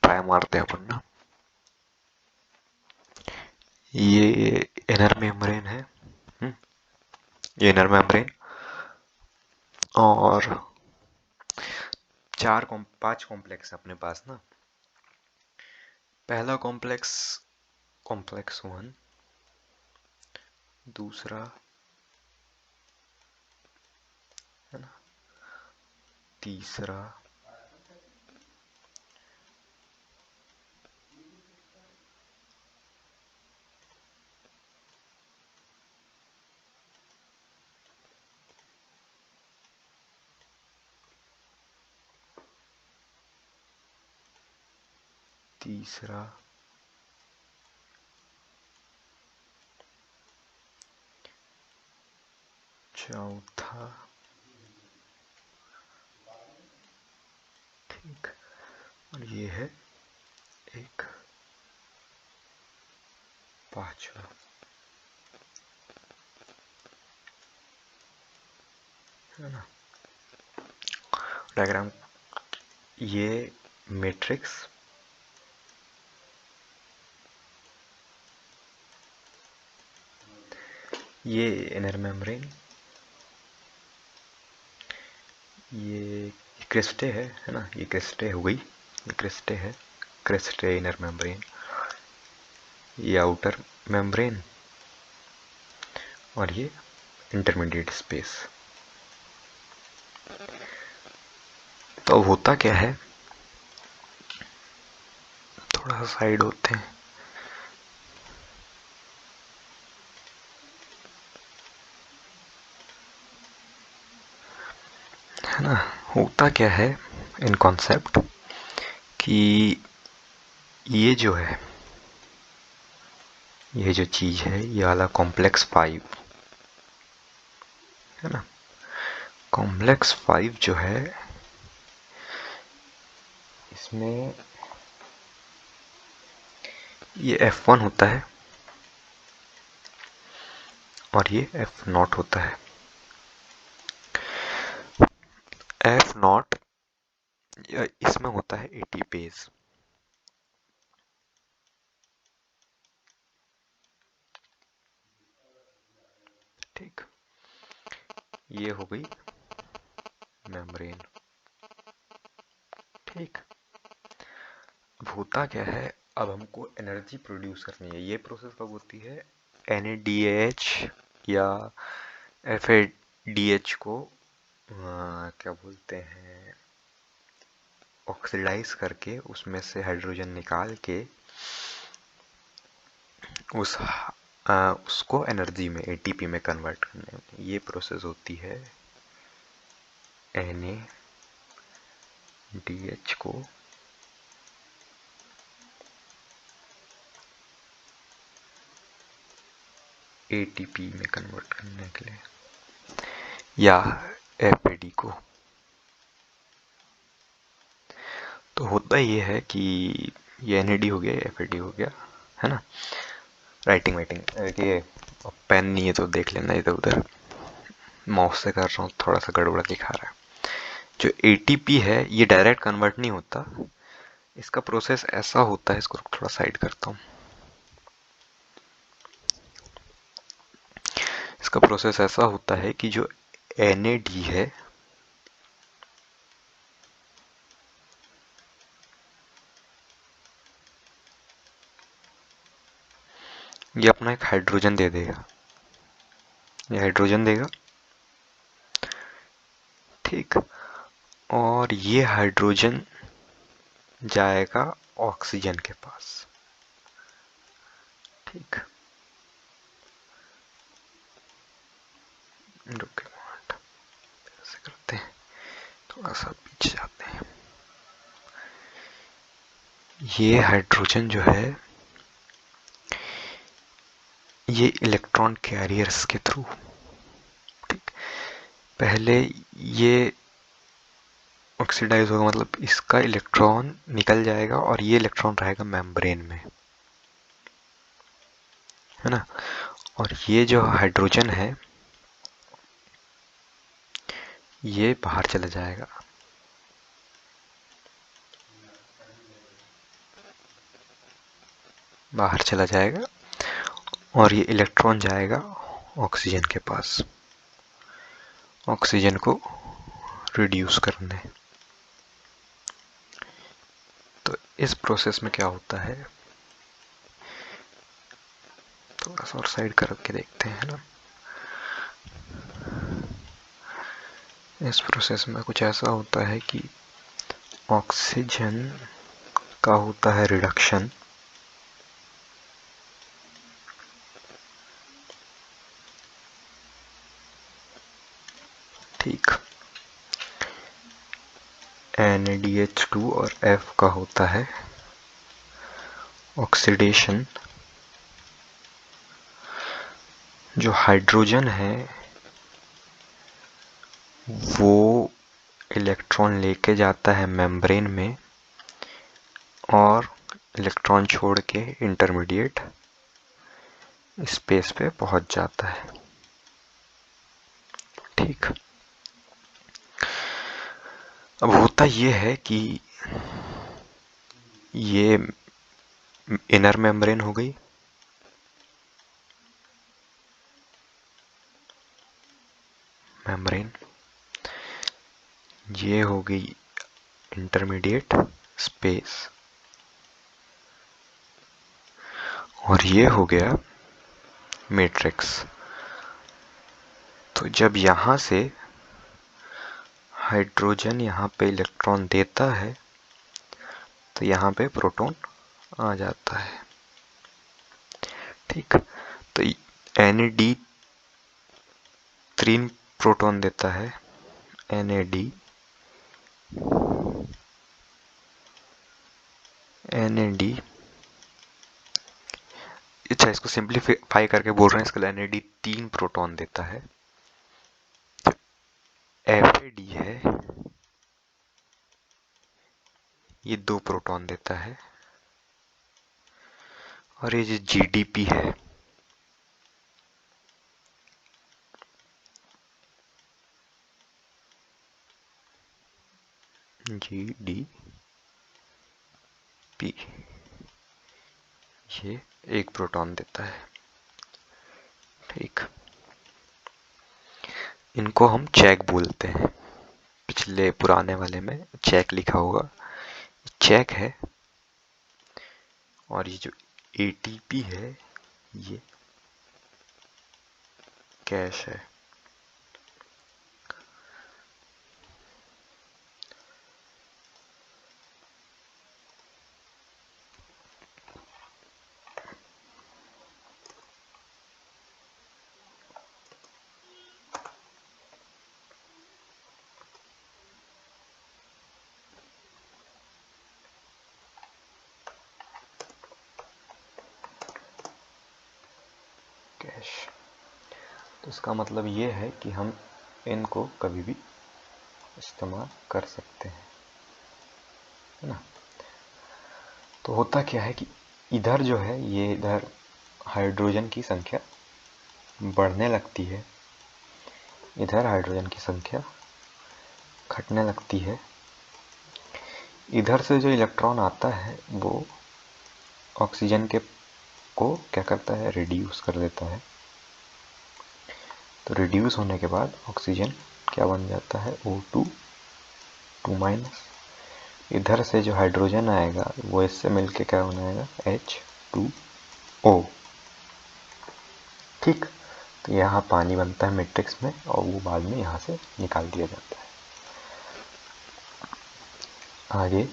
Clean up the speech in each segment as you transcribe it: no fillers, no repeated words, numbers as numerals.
Try मारते हैं अपन ना। ये इनर मेम्ब्रेन है। ये इनर मेम्ब्रेन, और पांच कॉम्प्लेक्स अपने पास ना। पहला कॉम्प्लेक्स कॉम्प्लेक्स 1, दूसरा है ना, तीसरा, तीसरा, चौथा, ठीक, और ये है एक पांचवा, है ना। डायग्राम, ये मैट्रिक्स, ये इनर मेम्ब्रेन, ये क्रिस्टे है ना, ये क्रिस्टे हो गई, ये क्रिस्टे है, क्रिस्टे इनर मेम्ब्रेन, ये आउटर मेम्ब्रेन, और ये इंटरमीडिएट स्पेस। तो अब होता क्या है, थोड़ा सा साइड होते हैं। है ना, होता क्या है इन कॉन्सेप्ट कि ये जो है, ये जो चीज है, ये वाला कॉम्प्लेक्स 5 है ना, कॉम्प्लेक्स 5 जो है, इसमें ये F1 होता है और ये F0 होता है। F0 इसमें होता है एटीपेज, ठीक। ये हो गई मेम्ब्रेन, ठीक। अब होता क्या है, अब हमको एनर्जी प्रोड्यूस करनी है। ये प्रोसेस कब होती है, NADH या FADH को क्या बोलते हैं, ऑक्सीडाइज करके उसमें से हाइड्रोजन निकाल के उसको एनर्जी में ATP में कन्वर्ट करने में, ये प्रोसेस होती है NADH को ATP में कन्वर्ट करने के लिए, या FAD को। तो होता ये है कि ये NAD हो गया, FAD हो गया, है ना। राइटिंग वाइटिंग ये पेन नहीं है तो देख लेना, इधर उधर माउस से कर रहा हूँ, थोड़ा सा गड़बड़ दिखा रहा है। जो ATP है ये डायरेक्ट कन्वर्ट नहीं होता, इसका प्रोसेस ऐसा होता है, इसको थोड़ा साइड करता हूँ। इसका प्रोसेस ऐसा होता है कि जो NAD है, ये अपना एक हाइड्रोजन दे देगा, ये हाइड्रोजन देगा, ठीक। और ये हाइड्रोजन जाएगा ऑक्सीजन के पास, ठीक। ऐसे करते हैं, थोड़ा सा पीछे जाते हैं। ये हाइड्रोजन जो है, ये इलेक्ट्रॉन कैरियर्स के थ्रू, ठीक, पहले ये ऑक्सीडाइज होगा, मतलब इसका इलेक्ट्रॉन निकल जाएगा और ये इलेक्ट्रॉन रहेगा मेम्ब्रेन में, है ना। और ये जो हाइड्रोजन है ये बाहर चला जाएगा, बाहर चला जाएगा और ये इलेक्ट्रॉन जाएगा ऑक्सीजन के पास, ऑक्सीजन को रिड्यूस करने। तो इस प्रोसेस में क्या होता है, थोड़ा सा और साइड करके देखते हैं ना। इस प्रोसेस में कुछ ऐसा होता है कि ऑक्सीजन का होता है रिडक्शन, ठीक। NaDH2 और F का होता है ऑक्सीडेशन। जो हाइड्रोजन है वो इलेक्ट्रॉन लेके जाता है मेम्ब्रेन में और इलेक्ट्रॉन छोड़ के इंटरमीडिएट स्पेस पे पहुंच जाता है, ठीक। अब होता ये है कि ये इनर मेम्ब्रेन हो गई, मेम्ब्रेन, ये हो गई इंटरमीडिएट स्पेस, और ये हो गया मैट्रिक्स। तो जब यहां से हाइड्रोजन यहाँ पे इलेक्ट्रॉन देता है तो यहाँ पे प्रोटॉन आ जाता है, ठीक। तो NAD 3 प्रोटॉन देता है, NAD अच्छा, इसको सिंप्लीफाई करके बोल रहे हैं, इसके लिए NAD 3 प्रोटॉन देता है। FAD है, ये 2 प्रोटॉन देता है, और ये जो GDP है, GDP, ये 1 प्रोटॉन देता है, ठीक। इनको हम चेक बोलते हैं, पिछले पुराने वाले में चेक लिखा होगा, चेक है। और ये जो ATP है ये कैश है। कैश, तो इसका मतलब ये है कि हम इनको कभी भी इस्तेमाल कर सकते हैं, है ना। तो होता क्या है कि इधर जो है, ये इधर हाइड्रोजन की संख्या बढ़ने लगती है, इधर हाइड्रोजन की संख्या घटने लगती है। इधर से जो इलेक्ट्रॉन आता है वो ऑक्सीजन के को क्या करता है, रिड्यूस कर देता है। तो रिड्यूस होने के बाद ऑक्सीजन क्या बन जाता है, O2 2-। इधर से जो हाइड्रोजन आएगा वो इससे मिलके क्या बनाएगा, H2O, ठीक। तो यहाँ पानी बनता है मैट्रिक्स में और वो बाद में यहाँ से निकाल दिया जाता है। आगे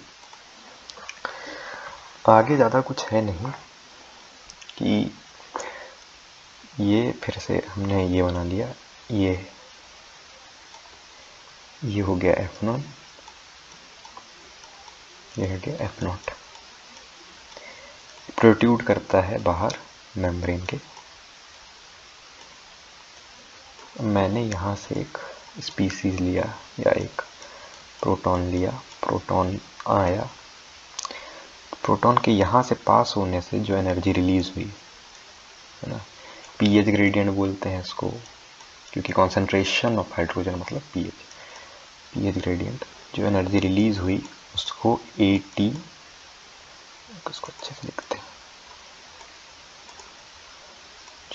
आगे ज़्यादा कुछ है नहीं कि ये फिर से हमने ये बना लिया, ये हो गया F0, ये हो गया F0, प्रोट्रूड करता है बाहर मेम्ब्रेन के। मैंने यहाँ से एक स्पीसीज लिया या एक प्रोटॉन लिया, प्रोटॉन आया, प्रोटॉन के यहाँ से पास होने से जो एनर्जी रिलीज हुई है ना, पीएच ग्रेडियंट बोलते हैं इसको, क्योंकि कॉन्सेंट्रेशन ऑफ हाइड्रोजन मतलब पीएच ग्रेडियंट, जो एनर्जी रिलीज हुई उसको AT, उसको अच्छे से लिखते हैं,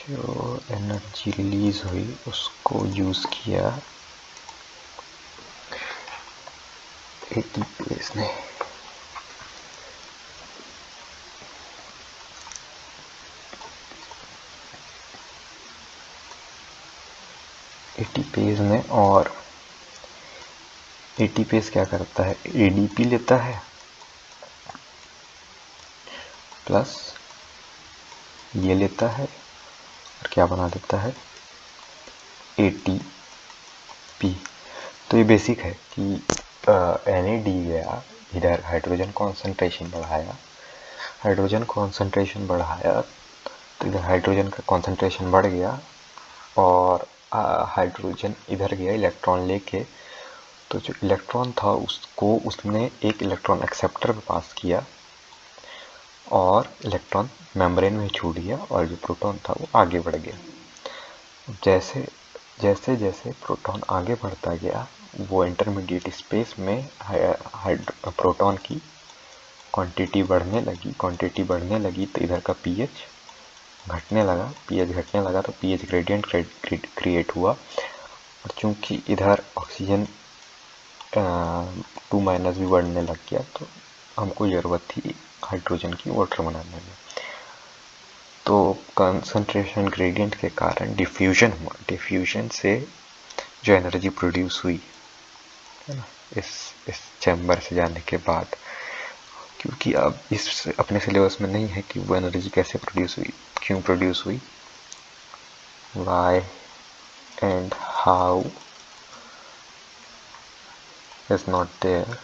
जो एनर्जी रिलीज हुई उसको यूज किया एटीपीएस ने। एटीपीएस ने, और एटीपीएस क्या करता है, एडीपी लेता है प्लस ये लेता है और क्या बना देता है, एटीपी। तो ये बेसिक है कि NAD गया इधर, हाइड्रोजन कॉन्सेंट्रेशन बढ़ाया, हाइड्रोजन कॉन्सेंट्रेशन बढ़ाया तो इधर हाइड्रोजन का कॉन्सेंट्रेशन बढ़ गया, और हाइड्रोजन इधर गया इलेक्ट्रॉन लेके, तो जो इलेक्ट्रॉन था उसको उसने एक इलेक्ट्रॉन एक्सेप्टर में पास किया और इलेक्ट्रॉन मेम्ब्रेन में छूट गया, और जो प्रोटॉन था वो आगे बढ़ गया। जैसे जैसे जैसे प्रोटॉन आगे बढ़ता गया, वो इंटरमीडिएट स्पेस में प्रोटॉन की क्वांटिटी बढ़ने लगी तो इधर का पीएच घटने लगा तो पीएच ग्रेडियंट क्रिएट हुआ। और चूंकि इधर ऑक्सीजन 2- भी बढ़ने लग गया तो हमको ज़रूरत थी हाइड्रोजन की वाटर बनाने में। तो कंसंट्रेशन ग्रेडियंट के कारण डिफ्यूजन हुआ, डिफ्यूजन से जो एनर्जी प्रोड्यूस हुई है ना इस चैम्बर से जाने के बाद, क्योंकि अब इस अपने सिलेबस में नहीं है कि वो एनर्जी कैसे प्रोड्यूस हुई, क्यों प्रोड्यूस हुई, why and how is not there.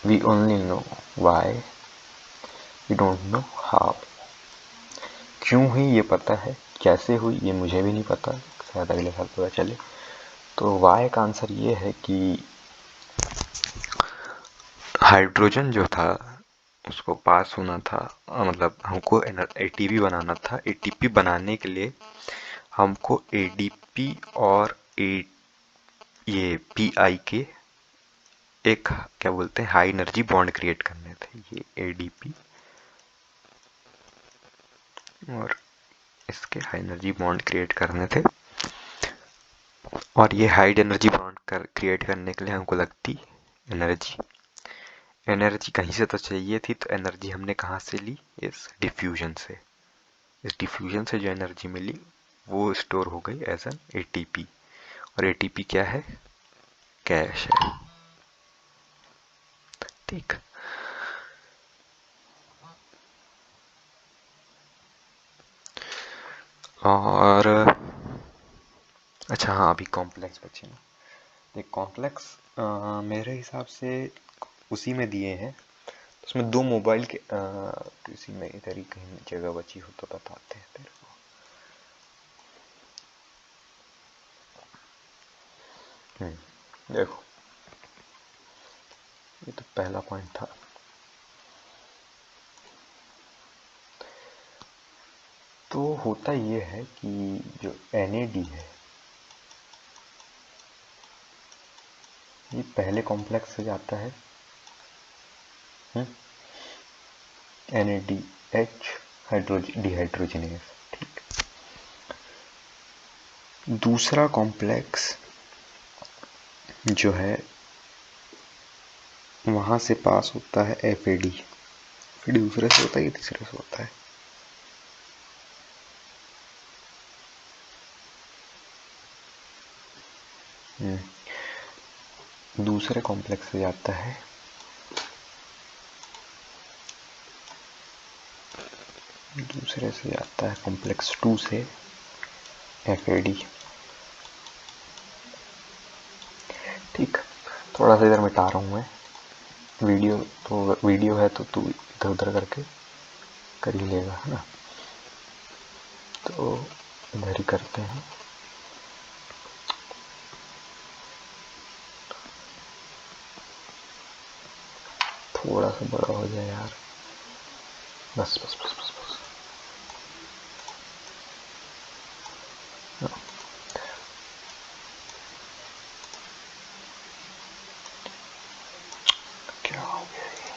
We only know why, we don't know how. क्यों हुई ये पता है, कैसे हुई ये मुझे भी नहीं पता, शायद अगले साल पता चले। तो वाई का आंसर ये है कि हाइड्रोजन जो था उसको पास होना था, मतलब हमको एटीपी बनाना था। एटीपी बनाने के लिए हमको एडीपी और ये पीआई के एक क्या बोलते हैं हाई एनर्जी बॉन्ड क्रिएट करने थे। ये एडीपी और इसके हाई एनर्जी बॉन्ड क्रिएट करने थे, और ये हाई एनर्जी बॉन्ड क्रिएट करने के लिए हमको लगती एनर्जी। एनर्जी कहीं से तो चाहिए थी, तो एनर्जी हमने कहाँ से ली, इस डिफ्यूजन से। इस डिफ्यूजन से जो एनर्जी मिली वो स्टोर हो गई एज एन एटीपी, और एटीपी क्या है, गैस है। ठीक, और अच्छा हाँ, अभी कॉम्प्लेक्स बचे ना। देख कॉम्प्लेक्स मेरे हिसाब से उसी में दिए हैं, उसमें 2 मोबाइल के किसी में इधर ही कहीं जगह बची हो तो बताते हैं तेरे को। देखो ये तो पहला पॉइंट था। तो होता ये है कि जो NAD है ये पहले कॉम्प्लेक्स से जाता है, NADH डिहाइड्रोजनेस। ठीक, दूसरा कॉम्प्लेक्स जो है वहां से पास होता है FAD। फिर दूसरे से होता है या तीसरे से होता है, दूसरे कॉम्प्लेक्स से जाता है कॉम्प्लेक्स 2 से FAD। ठीक, थोड़ा सा इधर मिटा रहा हूँ मैं, वीडियो है तो तू इधर उधर करके कर ही लेगा, है ना। तो इधर ही करते हैं। थोड़ा सा बड़ा हो जाए यार, बस बस बस बस बस। क्या हो गया ये?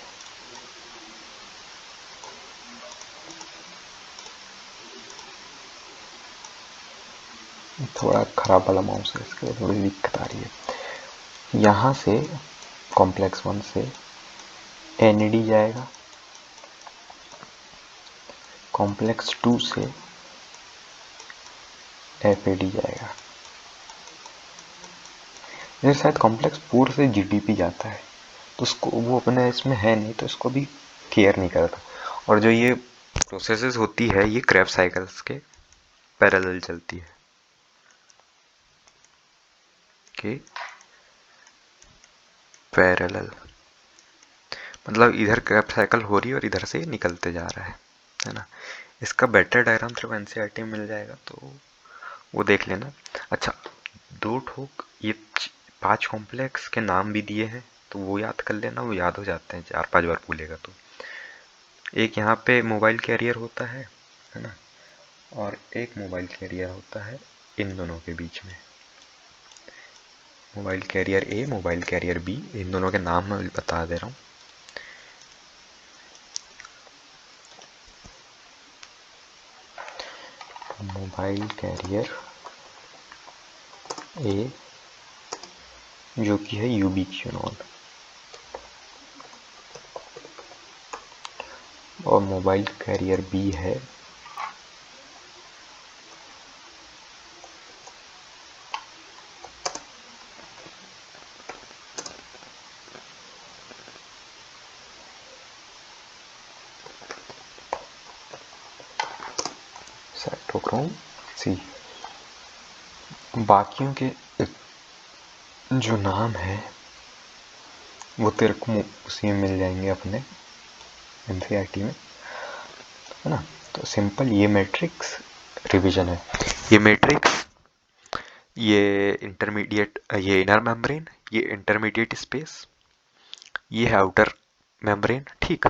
थोड़ा खराब वाला माउस है, इसके लिए थोड़ी दिक्कत आ रही है। यहाँ से कॉम्प्लेक्स 1 से एनडी जाएगा, कॉम्प्लेक्स 2 से एफएडी जाएगा। इधर शायद कॉम्प्लेक्स 4 से जीडीपी जाता है, तो उसको वो अपने इसमें है नहीं, तो इसको भी केयर नहीं करता। और जो ये प्रोसेसेस होती है ये क्रैब साइकिल्स के पैरेलल चलती है कि पैरेलल मतलब इधर क्रैब साइकिल हो रही है और इधर से निकलते जा रहा है ना। इसका बेटर डायग्राम सिर्फ एनसीईआरटी में मिल जाएगा, तो वो देख लेना। अच्छा, दो ठोक ये 5 कॉम्प्लेक्स के नाम भी दिए हैं, तो वो याद कर लेना, वो याद हो जाते हैं 4-5 बार भूलेगा तो। एक यहाँ पे मोबाइल कैरियर होता है ना, और एक मोबाइल कैरियर होता है इन दोनों के बीच में। मोबाइल कैरियर ए, मोबाइल कैरियर बी, इन दोनों के नाम मैं बता दे रहा हूँ। मोबाइल कैरियर ए जो कि है यूबिक्विनोन, और मोबाइल कैरियर बी है साइटोक्रोम सी। बाकियों के जो नाम है वो तेरे को उसी में मिल जाएंगे अपने एनसीईआरटी में, है ना। तो सिंपल ये मैट्रिक्स रिवीजन है। ये मैट्रिक्स, ये इंटरमीडिएट, ये इनर मेम्ब्रेन, ये इंटरमीडिएट स्पेस, ये है आउटर मेम्ब्रेन, ठीक।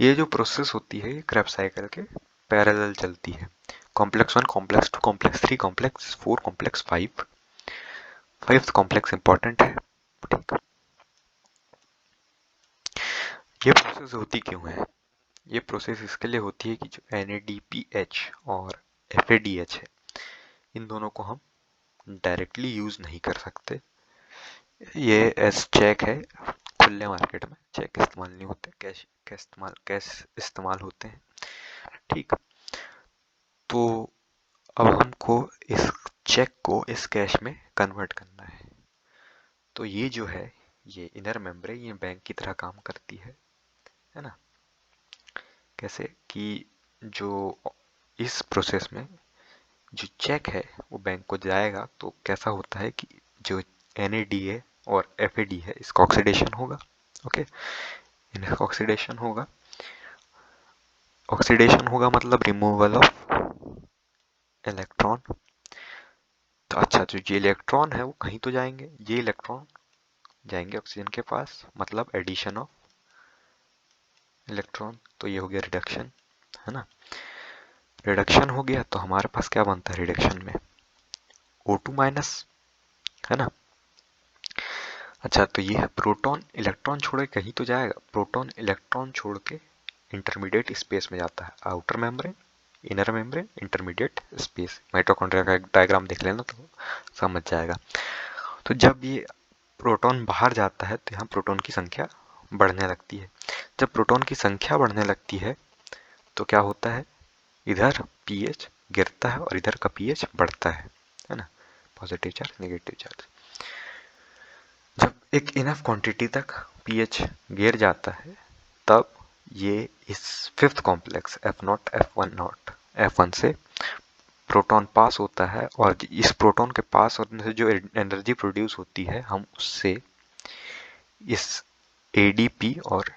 ये जो प्रोसेस होती है ये क्रेब्स साइकिल के पैरेलल चलती है। Complex 1, complex 2, complex 3, complex 4, complex 5, fifth complex important है, ठीक। ये प्रोसेस होती क्यों है? ये प्रोसेस इसके लिए होती है कि जो NADPH और FADH है, इन दोनों को हम डायरेक्टली यूज नहीं कर सकते। ये एस चेक है, खुले मार्केट में चेक इस्तेमाल नहीं होते, कैश इस्तेमाल होते हैं, ठीक। तो अब हमको इस चेक को इस कैश में कन्वर्ट करना है। तो ये जो है ये इनर मेम्ब्रेन, ये बैंक की तरह काम करती है ना। कैसे कि जो इस प्रोसेस में जो चेक है वो बैंक को जाएगा, तो कैसा होता है कि जो NADA और FAD है इसका ऑक्सीडेशन होगा, ओके। इनका ऑक्सीडेशन होगा, ऑक्सीडेशन होगा मतलब रिमूवल ऑफ इलेक्ट्रॉन। तो अच्छा, जो ये इलेक्ट्रॉन है वो कहीं तो जाएंगे, ये इलेक्ट्रॉन जाएंगे ऑक्सीजन के पास, मतलब एडिशन ऑफ इलेक्ट्रॉन। तो ये हो गया रिडक्शन, है ना। रिडक्शन हो गया तो हमारे पास क्या बनता है रिडक्शन में, O2 माइनस, है ना। अच्छा, तो ये है प्रोटॉन इलेक्ट्रॉन छोड़ के कहीं तो जाएगा, प्रोटॉन इलेक्ट्रॉन छोड़ के इंटरमीडिएट स्पेस में जाता है, outer membrane, inner membrane, intermediate space. Mitochondria का एक डायग्राम देख लेना तो समझ जाएगा। तो जब ये प्रोटॉन बाहर जाता है तो यहाँ प्रोटॉन की संख्या बढ़ने लगती है। जब प्रोटॉन की संख्या बढ़ने लगती है तो क्या होता है, इधर पीएच गिरता है और इधर का पीएच बढ़ता है ना। Positive charge, negative charge. जब एक इनफ क्वांटिटी तक पीएच गिर जाता है तब ये इस फिफ्थ कॉम्प्लेक्स F0 F1 से प्रोटॉन पास होता है, और इस प्रोटॉन के पास होने से जो एनर्जी प्रोड्यूस होती है हम उससे इस ADP और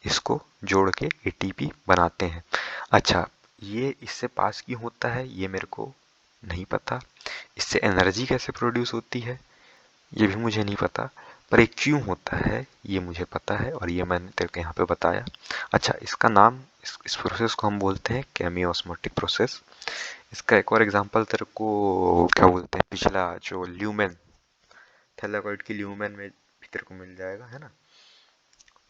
इसको जोड़ के ATP बनाते हैं। अच्छा, ये इससे पास क्यों होता है ये मेरे को नहीं पता, इससे एनर्जी कैसे प्रोड्यूस होती है ये भी मुझे नहीं पता, पर ये क्यों होता है ये मुझे पता है और ये मैंने तेरे को यहाँ पे बताया। अच्छा, इसका नाम, इस प्रोसेस को हम बोलते हैं केमियोस्मोटिक प्रोसेस। इसका एक और एग्जांपल तेरे को क्या बोलते हैं, पिछला जो ल्यूमेन, थैलाकॉइड की ल्यूमेन में भी तेरे को मिल जाएगा, है ना।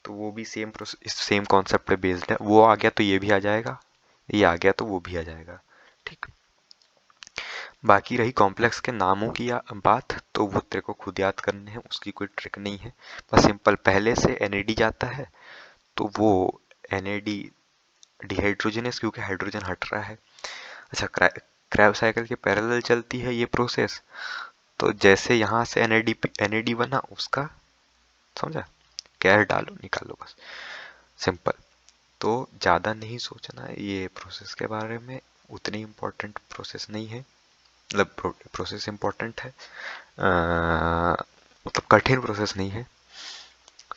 तो वो भी सेम प्रोसेस, सेम कॉन्सेप्ट पे बेस्ड है। वो आ गया तो ये भी आ जाएगा, ये आ गया तो वो भी आ जाएगा, ठीक। बाकी रही कॉम्प्लेक्स के नामों की बात, तो वो तेरे को खुद याद करने हैं, उसकी कोई ट्रिक नहीं है। बस सिंपल, पहले से NAD जाता है तो वो NAD डिहाइड्रोजनेस, क्योंकि हाइड्रोजन हट रहा है। अच्छा, क्रैब साइकिल के पैरेलल चलती है ये प्रोसेस। तो जैसे यहाँ से NAD बना, उसका समझा, गैर डालो निकालो, बस सिंपल। तो ज़्यादा नहीं सोचना ये प्रोसेस के बारे में, उतनी इम्पोर्टेंट प्रोसेस नहीं है। मतलब प्रोसेस इम्पोर्टेंट है, मतलब कठिन प्रोसेस नहीं है।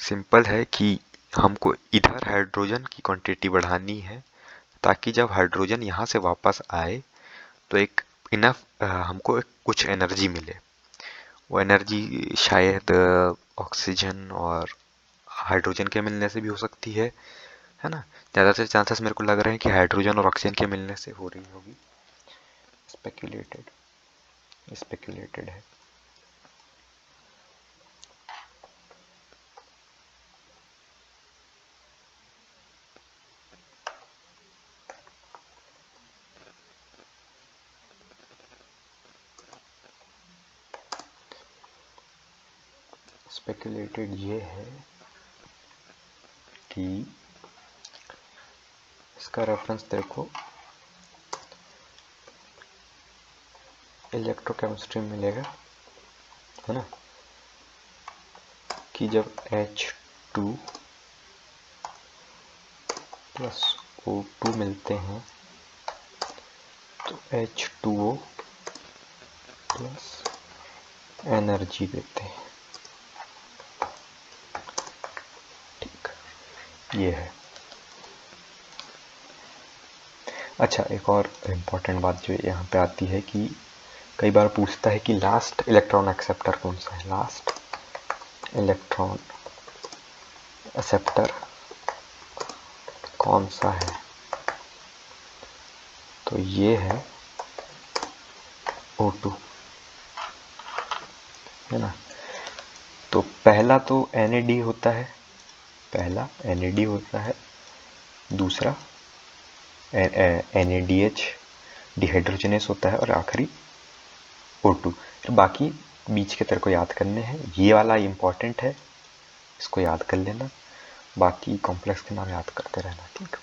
सिंपल है कि हमको इधर हाइड्रोजन की क्वांटिटी बढ़ानी है, ताकि जब हाइड्रोजन यहाँ से वापस आए तो एक इनफ हमको एक कुछ एनर्जी मिले। वो एनर्जी शायद ऑक्सीजन और हाइड्रोजन के मिलने से भी हो सकती है ना। ज़्यादा से चांसेस मेरे को लग रहे हैं कि हाइड्रोजन और ऑक्सीजन के मिलने से हो रही होगी। स्पेक्यूलेटेड स्पेक्यूलेटेड है। स्पेक्यूलेटेड ये है कि इसका रेफरेंस देखो, इलेक्ट्रोकेमिस्ट्री में मिलेगा, है ना, कि जब H2 प्लस O2 मिलते हैं तो H2O प्लस एनर्जी देते हैं। ठीक, ये है। अच्छा, एक और इम्पोर्टेंट बात जो यहाँ पे आती है कि कई बार पूछता है कि लास्ट इलेक्ट्रॉन एक्सेप्टर कौन सा है। लास्ट इलेक्ट्रॉन एक्सेप्टर कौन सा है, तो ये है O2, है ना। तो पहला तो NAD होता है, पहला NAD होता है, दूसरा NADH डिहाइड्रोजनेस होता है, और आखिरी O2। फिर बाकी बीच के तेरे को याद करने हैं, ये वाला इम्पोर्टेंट है, इसको याद कर लेना, बाकी कॉम्प्लेक्स के नाम याद करते रहना। ठीक।